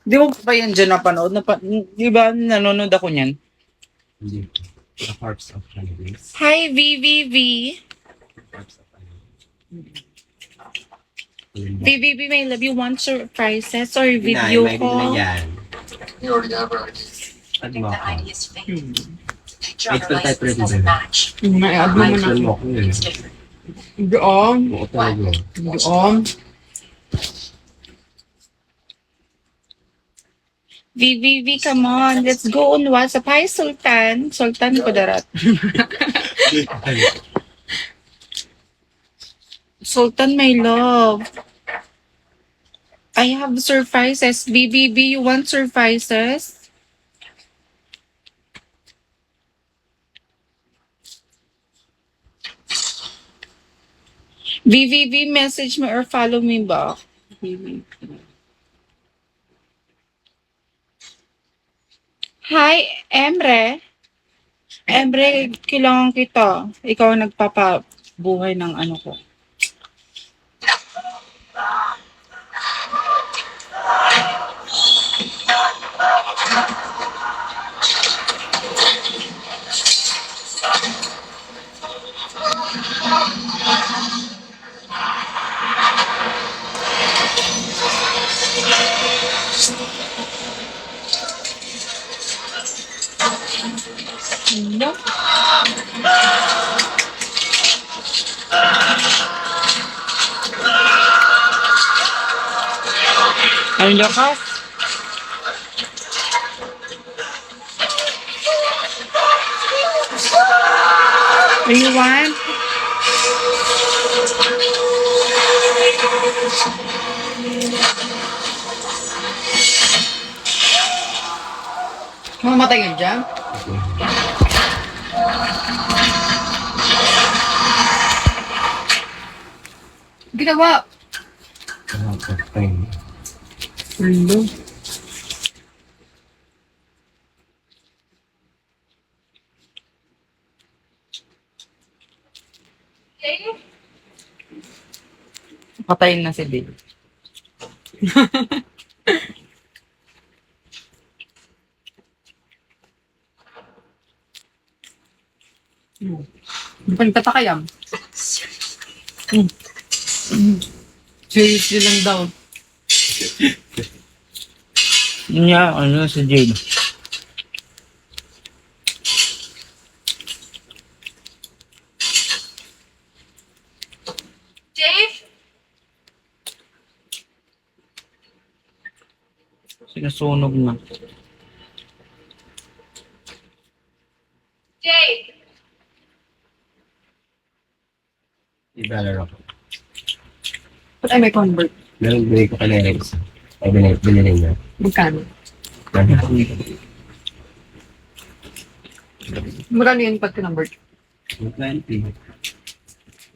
Di mo pa yan dyan napanood? Di ba nanonood ako niyan? Hindi. The Harps of Cannabis. Hi, VVV. Harps of Cannabis. VVV, my love, you want surprises or May video ID na call? yan. You already have our ID. Ano mo ako? John, Extra type ready doesn't na. match. May add mo Mention na. mo ko eh. It's different. Doon. Oo talaga. Doon. VVV, come on. Let's go on WhatsApp. Hi, Sultan. Sultan Kudarat. Sultan, my love. I have surprises. VVV, you want surprises? VVV, message me or follow me ba? Hi, Emre. Emre, kailangan kita. Ikaw ang nagpapabuhay ng ano ko. Ano? Ano ka? What do you want? Mamatay ka dyan? Ginawa. Hello. Patayin na si Bill. Pagtatakayam. Seriously lang daw. Niya, ano, si Jade. Dave? Sinusunog na. Dave? I-dollar ako. Ba't ay may convert? Meron binigay ko kay Lex. Ay, binili niya. Magkano? Magkano yun pag convert? 20.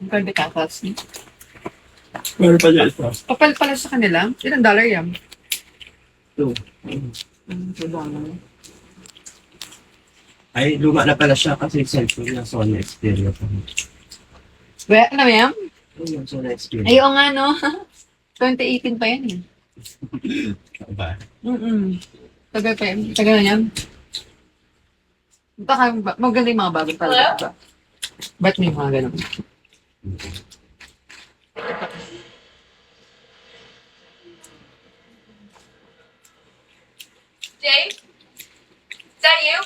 Magkano katas? Meron pa dyan ito. Papal pala sa kanila? Ilang dollar yan? 2. $2. Ay, luma na pala siya kasi cellphone niya Sony Xperia pa. Ano yan? Yung Sony Xperia. Ayaw nga no. 2018 pa yan eh. Ba? Tagal pa yan. Tagal na yan. Baka maganda yung mga bagong talaga. Ba't may mga ganun? Dave? Is that you?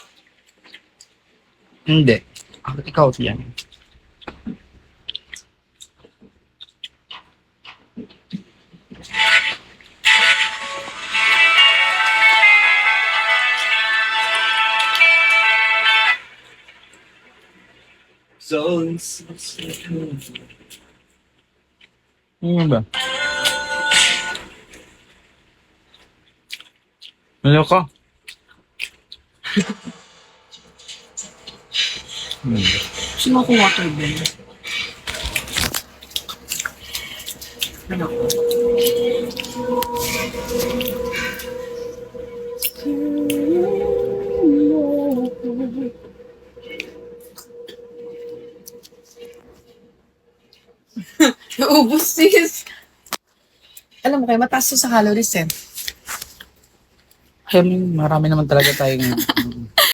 Hindi. Bakit ikaw yan? Zones. Ano ba? Ano ka? Sino ko water bin? Ano? Naubos sis. Alam mo kayo, mataas to sa calories eh. Marami naman talaga tayong